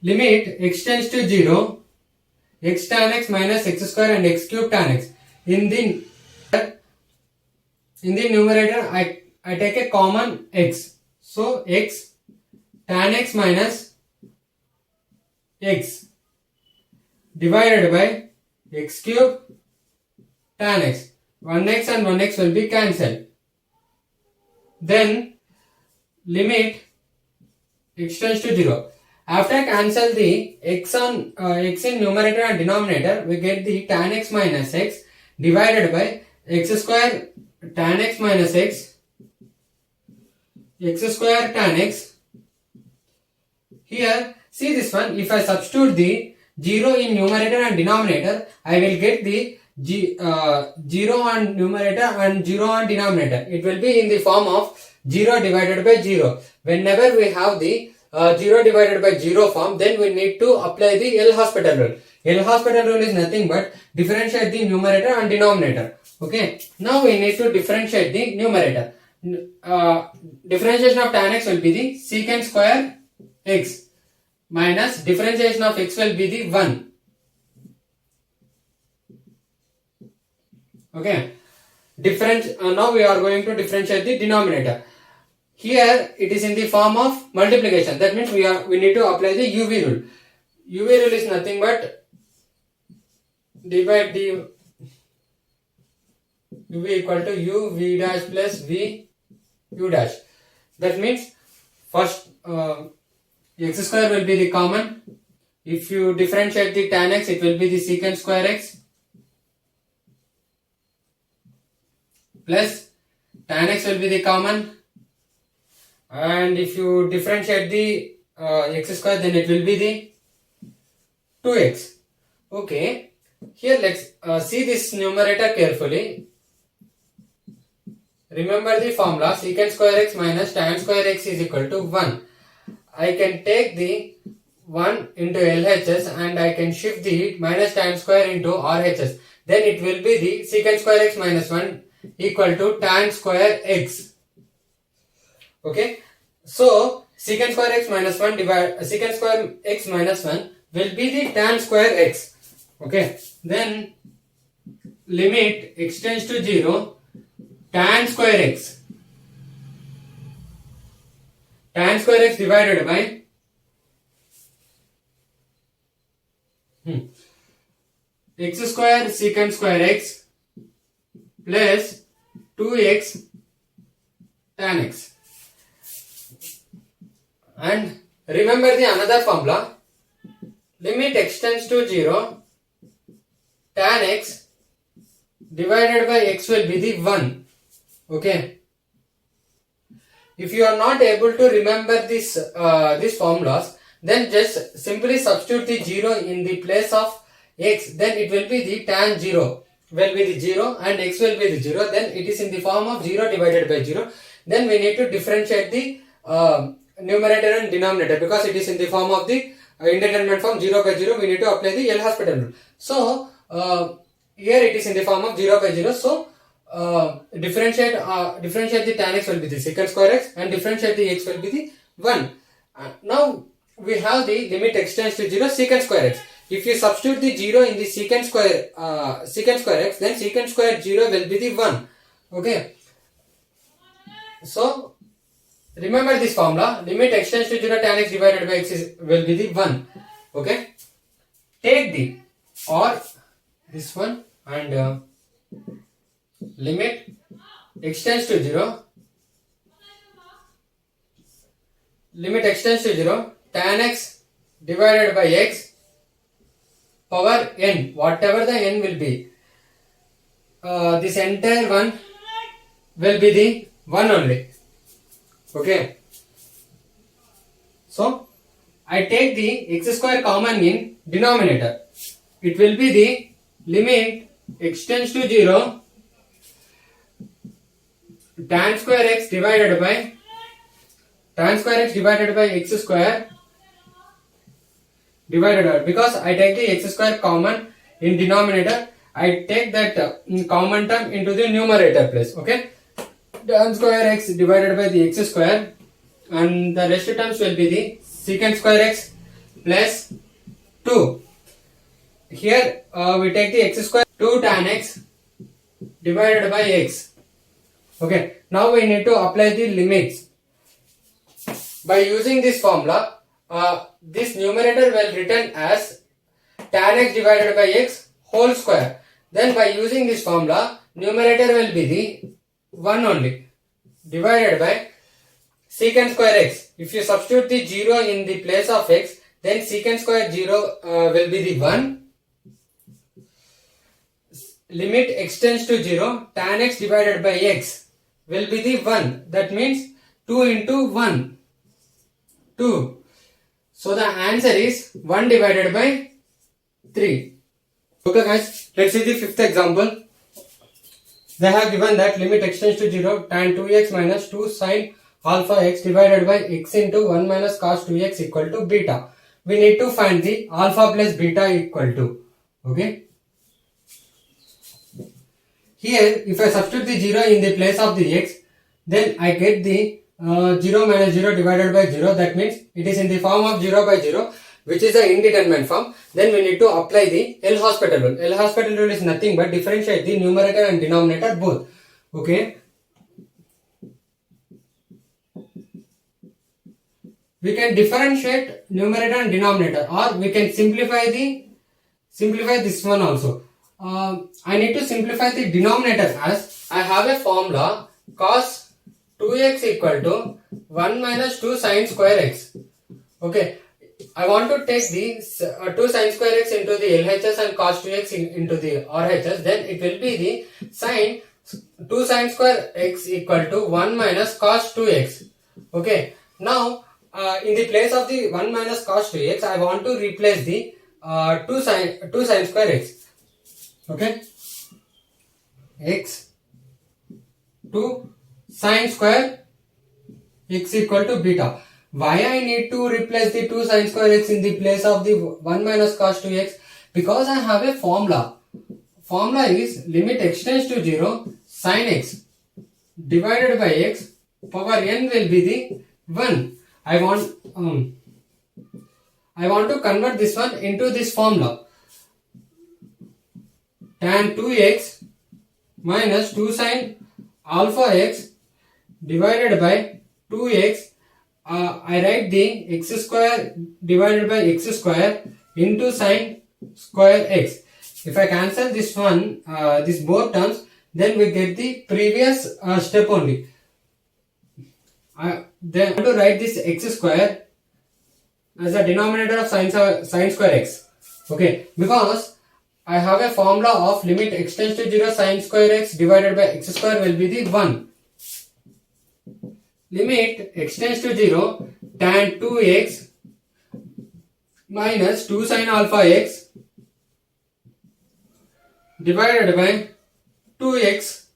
Limit x tends to 0, x tan x minus x square and x cube tan x. In the numerator, I take a common x. So x tan x minus x divided by x cube tan x. 1x and 1x will be cancelled. Then limit x tends to 0. After cancel the x in numerator and denominator, we get the tan x minus x divided by x square tan x minus x square tan x. Here, see this one, if I substitute the 0 in numerator and denominator, I will get the 0 on numerator and 0 on denominator. It will be in the form of 0 divided by 0. Whenever we have the 0 divided by 0 form, then we need to apply the L'Hospital rule. L'Hospital rule is nothing but differentiate the numerator and denominator. Okay. Now we need to differentiate the numerator. Differentiation of tan x will be the secant square x minus differentiation of x will be the 1. Okay. Now we are going to differentiate the denominator. Here it is in the form of multiplication. That means we need to apply the UV rule. UV rule is nothing but divide the UV equal to U V dash plus V U dash. That means first x square will be the common. If you differentiate the tan x, it will be the secant square x plus tan x will be the common. And if you differentiate the x square, then it will be the 2x. Okay. Here let's see this numerator carefully. Remember the formula, secant square x minus tan square x is equal to 1. I can take the 1 into LHS and I can shift the minus tan square into RHS. Then it will be the secant square x minus 1 equal to tan square x. Okay. So secant square x minus 1 secant square x minus 1 will be the tan square x. Okay. Then limit x tends to 0, tan square x. Tan square x divided by x square secant square x plus 2x tan x. And remember the another formula, limit x tends to 0, tan x divided by x will be the 1. Okay. If you are not able to remember these formulas, then just simply substitute the 0 in the place of x, then it will be the tan 0 will be the 0 and x will be the 0, then it is in the form of 0 divided by 0. Then we need to differentiate the numerator and denominator, because it is in the form of the indeterminate form 0 by 0. We need to apply the L'Hospital rule. So here it is in the form of 0 by 0. So differentiate the tan x will be the secant square x and differentiate the x will be the 1. Now we have the limit x tends to 0 secant square x. If you substitute the 0 in the secant square x, then secant square 0 will be the 1. Okay. So remember this formula, limit x tends to 0 tan x divided by x will be the 1. Okay. Take the or this one and limit x tends to 0, limit x tends to 0 tan x divided by x power n, whatever the n will be. This entire one will be the 1 only. Okay. So I take the x square common in denominator. It will be the limit x tends to 0 tan square x divided by x square divided by, because I take the x square common in denominator, I take that common term into the numerator place. Okay. Tan square x divided by the x square, and the rest terms will be the secant square x plus 2. Here we take the x square 2 tan x divided by x. Okay. Now we need to apply the limits. By using this formula, this numerator will written as tan x divided by x whole square. Then by using this formula, numerator will be the 1 only divided by secant square x. If you substitute the 0 in the place of x, then secant square 0 will be the 1. Limit x tends to 0 tan x divided by x will be the 1. That means 2 into 1. 2. So the answer is 1 divided by 3. Okay guys, let's see the fifth example. They have given that limit x tends to 0 tan 2x minus 2 sin alpha x divided by x into 1 minus cos 2x equal to beta. We need to find the alpha plus beta equal to. Okay. Here if I substitute the 0 in the place of the x, then I get the 0 minus 0 divided by 0. That means it is in the form of 0 by 0, which is the indeterminate form. Then we need to apply the L'Hospital rule. L'Hospital rule is nothing but differentiate the numerator and denominator both. Okay. We can differentiate numerator and denominator, or we can simplify this one also. I need to simplify the denominator as I have a formula cos 2x equal to 1 minus 2 sin square x. Okay. I want to take the 2 sin square x into the LHS and cos 2x into the RHS. Then it will be the sin 2 sin square x equal to 1 minus cos 2x. Okay. Now in the place of the 1 minus cos 2x, I want to replace the 2 sin square x. Okay. X 2 sin square x equal to beta. Why I need to replace the 2 sin square x in the place of the 1 minus cos 2x? Because I have a formula. Formula is limit x tends to 0 sin x divided by x power n will be the 1. I want to convert this one into this formula. Tan 2x minus 2 sin alpha x divided by 2x. I write the x square divided by x square into sin square x. If I cancel this one, this both terms, then we get the previous step only. Then I have to write this x square as a denominator of sin square x. Okay, because I have a formula of limit x tends to 0 sin square x divided by x square will be the 1. Limit x tends to 0 tan 2x minus 2 sin alpha x divided by 2x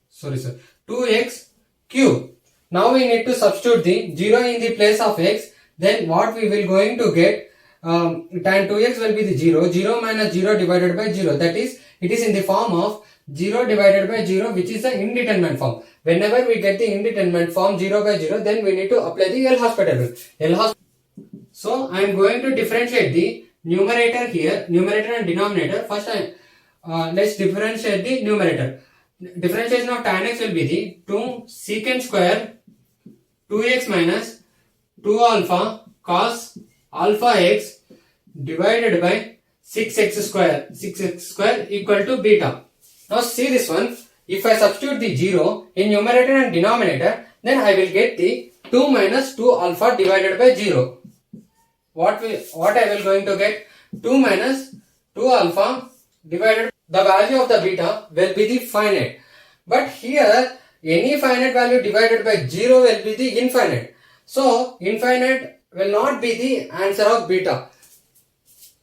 cube. Now we need to substitute the 0 in the place of x. Then what we will going to get, tan 2x will be the 0. 0 minus 0 divided by 0. That is, it is in the form of 0 divided by 0, which is the indeterminate form. Whenever we get the indeterminate form 0 by 0, then we need to apply the L'Hospital. So I am going to differentiate the numerator here, numerator and denominator. First, let's differentiate the numerator. Differentiation of tan x will be the 2 secant square 2x minus 2 alpha cos alpha x divided by 6x square equal to beta. Now see this one. If I substitute the 0 in numerator and denominator, then I will get the 2 minus 2 alpha divided by 0. What I will going to get? 2 minus 2 alpha divided. The value of the beta will be the finite. But here, any finite value divided by 0 will be the infinite. So, infinite will not be the answer of beta.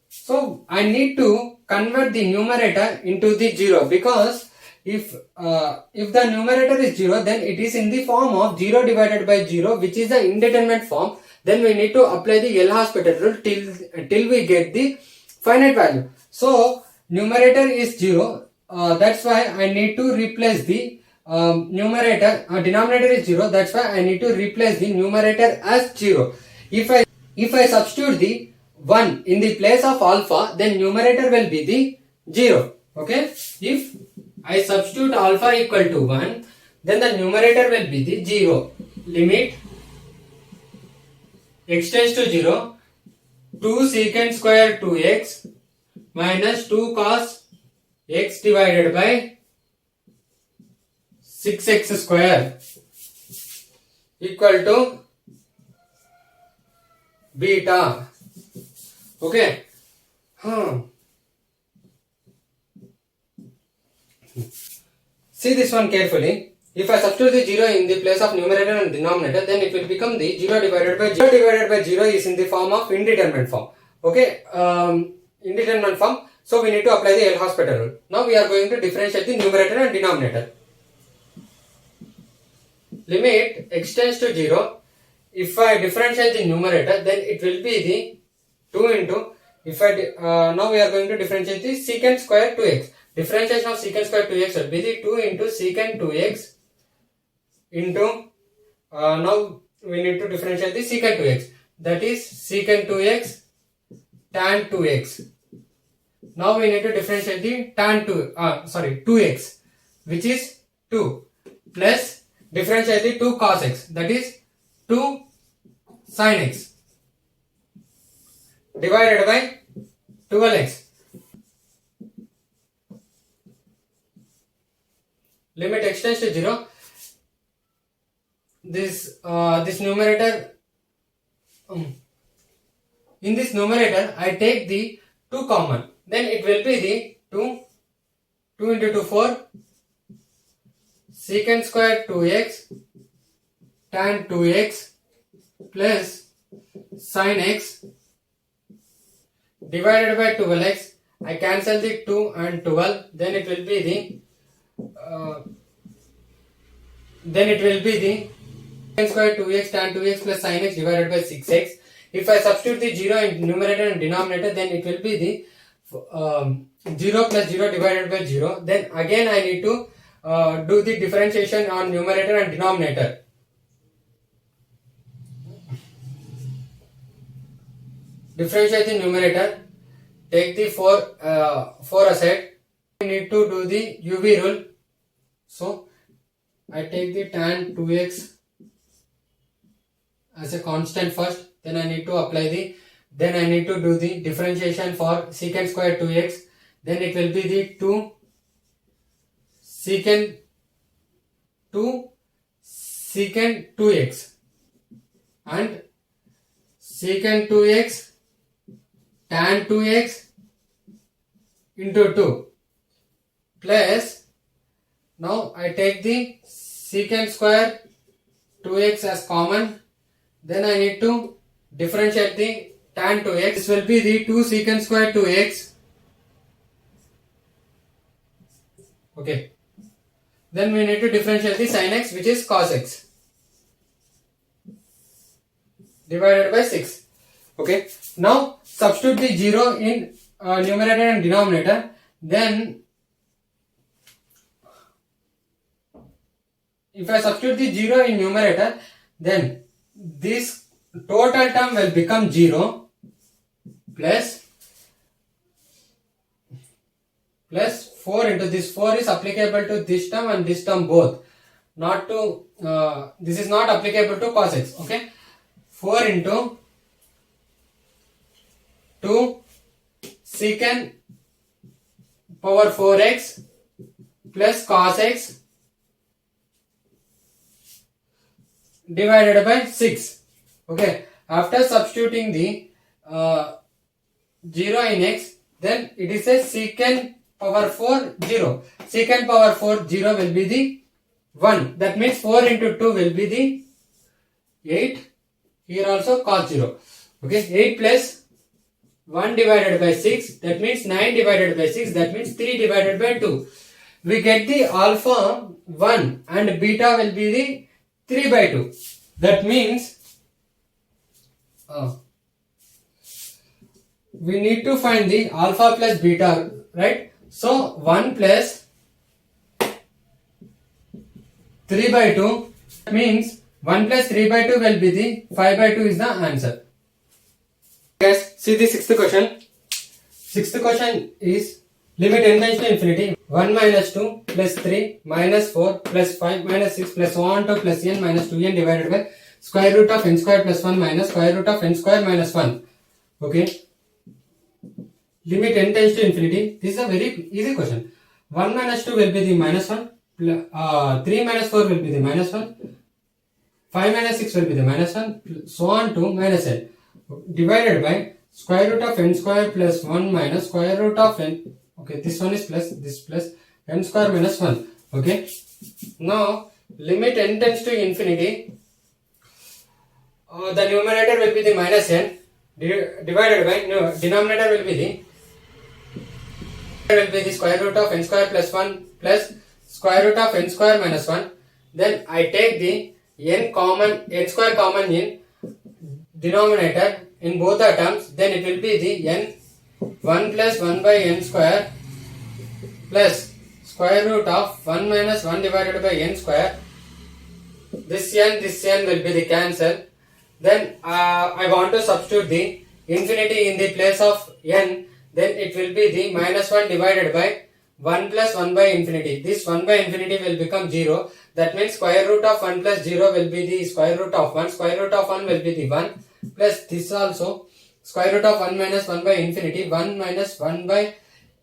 So, I need to convert the numerator into the 0, because if the numerator is 0, then it is in the form of 0 divided by 0, which is the indeterminate form. Then we need to apply the L'Hospital rule till we get the finite value. So, numerator is 0. That's why I need to replace the denominator is 0. That's why I need to replace the numerator as 0. If I substitute the 1 in the place of alpha, then numerator will be the 0. Okay. If I substitute alpha equal to 1, then the numerator will be the 0. Limit x tends to 0, 2 secant square 2x minus 2 cos x divided by 6x square equal to beta. Okay. See this one carefully. If I substitute the 0 in the place of numerator and denominator, then it will become the 0 divided by 0 is in the form of indeterminate form. Okay. Indeterminate form. So we need to apply the L'Hospital rule. Now we are going to differentiate the numerator and denominator. Limit x tends to 0. If I differentiate the numerator, then it will be the 2 into. Now we are going to differentiate the secant square 2x. Differentiation of secant square 2x will be the 2 into secant 2x into. Now we need to differentiate the secant 2x. That is secant 2x tan 2x. Now we need to differentiate the 2x, which is 2, plus differentiate the 2 cos x, that is 2 sin x divided by 12x. Limit x tends to 0. This numerator, in this numerator I take the 2 common. Then it will be the 2 into 2 4 secant square 2x tan 2x plus sin x divided by 12x. I cancel the 2 and 12. Then it will be the secant square 2x tan 2x plus sin x divided by 6x. If I substitute the 0 in numerator and denominator, then it will be the 0 plus 0 divided by 0. Then again I need to do the differentiation on numerator and denominator. Differentiate the numerator, take the 4 aside. I need to do the UV rule. So I take the tan 2x as a constant first. Then I need to apply then I need to do the differentiation for secant square 2x. Then it will be the 2 secant 2x and secant 2x tan 2x into 2. plus, now I take the secant square 2x as common, then I need to differentiate the tan 2x. This will be the 2 secant square 2x. Okay. Then we need to differentiate the sin x, which is cos x, divided by 6. Okay. Now substitute the 0 in numerator and denominator. Then if I substitute the 0 in numerator, then this total term will become 0 plus 4 into this. 4 is applicable to this term and this term both. Not to, this is not applicable to cos x. Okay. 4 into 2 secant power 4x plus cos x divided by 6. Okay. After substituting the 0 in x, then it is a secant power 4 0. Secant power 4 0 will be the 1. That means 4 into 2 will be the 8. Here also cos 0. Okay. 8 plus 1 divided by 6. That means 9 divided by 6. That means 3 divided by 2. We get the alpha 1 and beta will be the 3 by 2. That means we need to find the alpha plus beta, right? So 1 plus 3 by 2 means 1 plus 3 by 2 will be the 5 by 2 is the answer. Guys, see the sixth question. Sixth question is limit n tends to infinity 1 minus 2 plus 3 minus 4 plus 5 minus 6 plus 1 to plus n minus 2n divided by square root of n square plus 1 minus square root of n square minus 1. Okay. Limit n tends to infinity. This is a very easy question. 1 minus 2 will be the minus 1. 3 minus 4 will be the minus 1. 5 minus 6 will be the minus 1. So on to minus n. Divided by square root of n square plus 1 minus square root of n. Okay, this one is plus, this plus n square minus 1. Okay. Now, limit n tends to infinity. The numerator will be the minus n. Divided by, denominator will be the square root of n square plus 1 plus square root of n square minus 1. Then I take the n square common in denominator in both the terms. Then it will be the n 1 plus 1 by n square plus square root of 1 minus 1 divided by n square. This n will be the cancel. Then I want to substitute the infinity in the place of n. Then it will be the minus 1 divided by 1 plus 1 by infinity. This 1 by infinity will become 0. That means square root of 1 plus 0 will be the square root of 1. Square root of 1 will be the 1. Plus this also square root of 1 minus 1 by infinity. 1 minus 1 by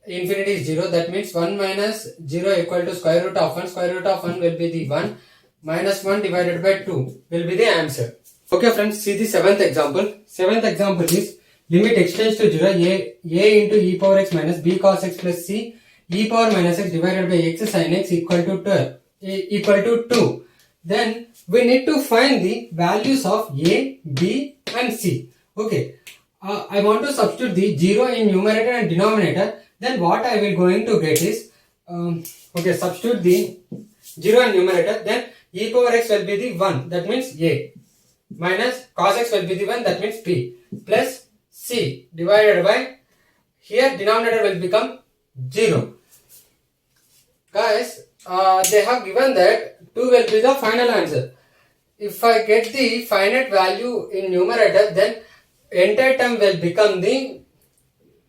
infinity is 0. That means 1 minus 0 equal to square root of 1. Square root of 1 will be the 1. Minus 1 divided by 2 will be the answer. Okay friends, see the seventh example. Seventh example is limit x tends to 0 a into e power x minus b cos x plus c e power minus x divided by x sin x equal to 2. Then we need to find the values of a, b and c. Okay, I want to substitute the 0 in numerator and denominator. Then what I will going to get is, okay, substitute the 0 in numerator. Then e power x will be the 1. That means a. Minus cos x will be the 1, that means p, plus c divided by, here denominator will become 0. Guys, they have given that 2 will be the final answer. If I get the finite value in numerator, then entire term will become the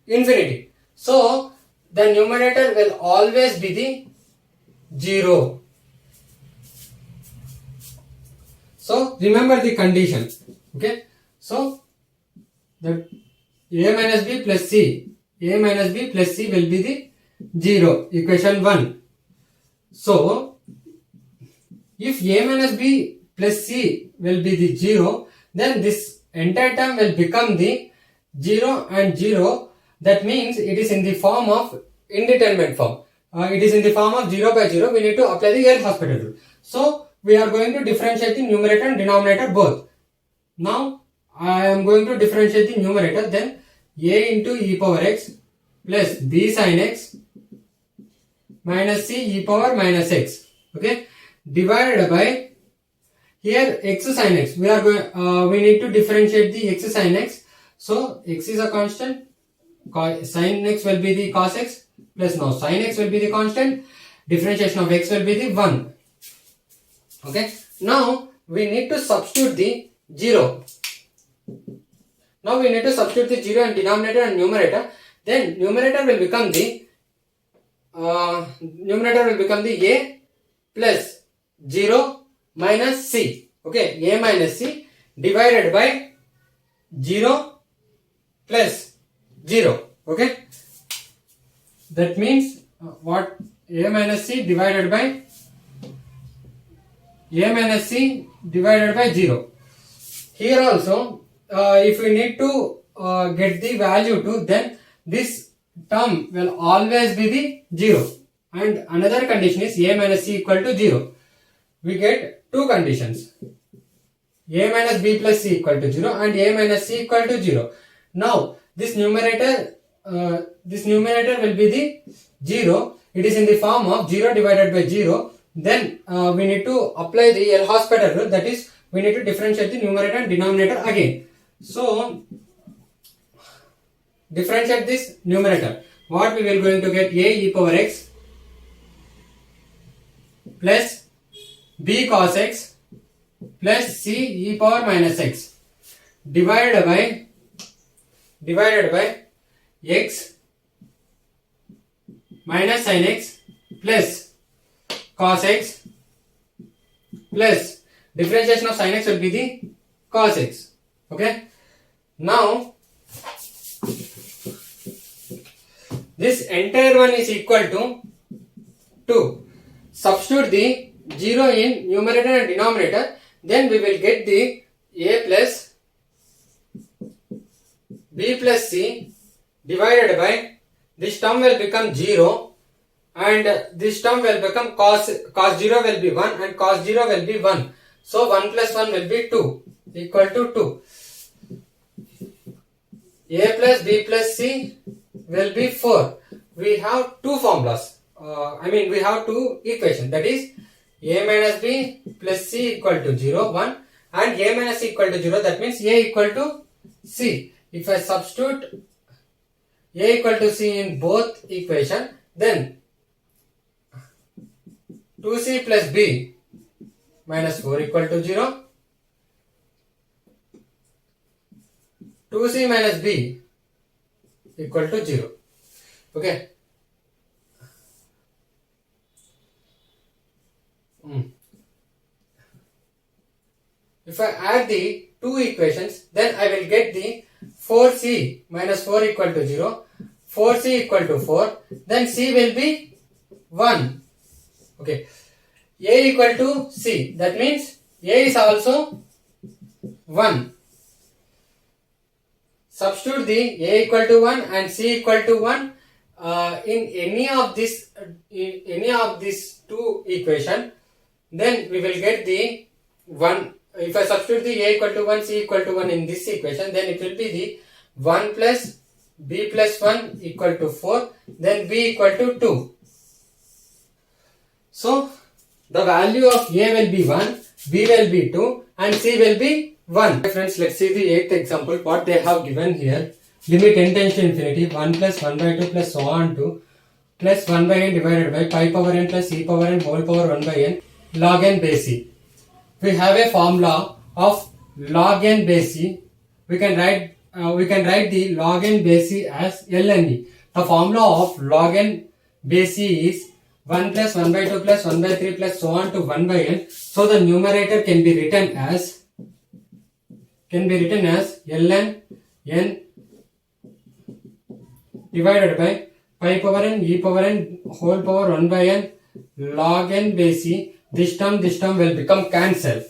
infinity. So the numerator will always be the 0. So remember the condition. Okay. So the a minus b plus c, a minus b plus c will be the 0. Equation 1. So if a minus b plus c will be the 0, then this entire term will become the 0 and 0. That means it is in the form of indeterminate form. it is in the form of 0 by 0, we need to apply the L-Hospital rule. So we are going to differentiate the numerator and denominator both. Now I am going to differentiate the numerator, then a into e power x plus b sin x minus c e power minus x, okay, divided by here x sin x. We are going we need to differentiate the x sin x. So x is a constant, sin x will be the cos x, plus now sin x will be the constant, differentiation of x will be the 1. Okay, now we need to substitute the 0. Now we need to substitute the 0 in denominator and numerator. Then numerator will become the a plus 0 minus c. Okay, a minus c divided by 0 plus 0. Okay, that means what? A minus c divided by 0. Here also, if we need to get the value 2, then this term will always be the 0. And another condition is a minus c equal to 0. We get two conditions, a minus b plus c equal to 0 and a minus c equal to 0. Now this numerator will be the 0. It is in the form of 0 divided by 0. Then we need to apply the L-Hospital rule, that is we need to differentiate the numerator and denominator again. So differentiate this numerator. What we will going to get? A e power x plus b cos x plus c e power minus x divided by x minus sin x plus cos x plus differentiation of sin x will be the cos x. Okay, now this entire one is equal to 2. Substitute the 0 in numerator and denominator, then we will get the a plus b plus c divided by this term will become 0 and this term will become cos 0 will be 1 and cos 0 will be 1. So 1 plus 1 will be 2 equal to 2. A plus b plus c will be 4. We have two formulas. We have two equations, that is a minus b plus c equal to 0, 1 and a minus c equal to 0, that means a equal to c. If I substitute a equal to c in both equation, then 2c plus b minus 4 equal to 0, 2c minus b equal to 0. Okay. If I add the two equations, then I will get the 4c minus 4 equal to 0, 4c equal to 4, then c will be 1. Okay, a equal to c, that means a is also 1. Substitute the a equal to 1 and c equal to 1 in any of these two equation, then we will get the 1. If I substitute the a equal to 1, c equal to 1 in this equation, then it will be the 1 plus b plus 1 equal to 4, then b equal to 2. So the value of a will be 1, b will be 2 and c will be 1. Friends, let's see the 8th example, what they have given here. Limit n tends to infinity, 1 plus 1 by 2 plus so on to plus 1 by n divided by pi power n plus e power n whole power 1 by n log n base c. We have a formula of log n base c. We can write the log n base c as ln e. The formula of log n base c is 1 plus 1 by 2 plus 1 by 3 plus so on to 1 by n. So the numerator can be written as ln n divided by pi power n e power n whole power 1 by n log n base c. This term will become cancelled.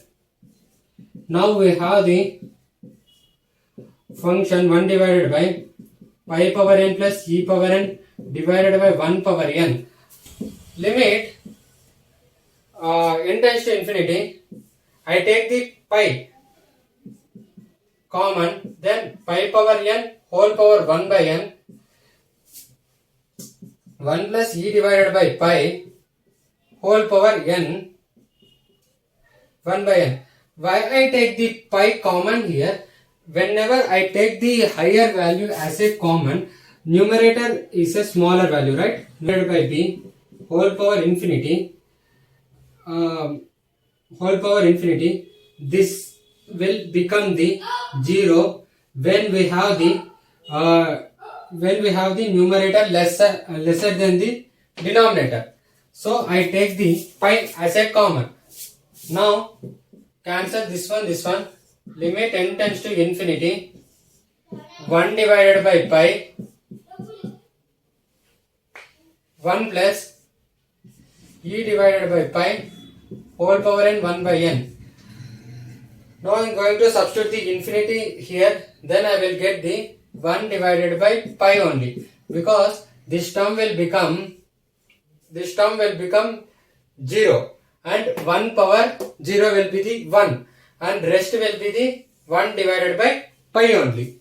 Now we have the function 1 divided by pi power n plus e power n divided by 1 power n limit n tends to infinity, I take the pi common, then pi power n whole power 1 by n, 1 plus e divided by pi whole power n 1 by n. Why I take the pi common here? Whenever I take the higher value as a common, numerator is a smaller value, right? Divided by b whole power infinity, this will become the 0 when we have the numerator lesser than the denominator. So I take the pi as a common. Now cancel this one. Limit n tends to infinity, 1 divided by pi 1 plus e divided by pi whole power n 1 by n. Now I am going to substitute the infinity here, then I will get the 1 divided by pi only, because this term will become 0 and 1 power 0 will be the 1 and rest will be the 1 divided by pi only.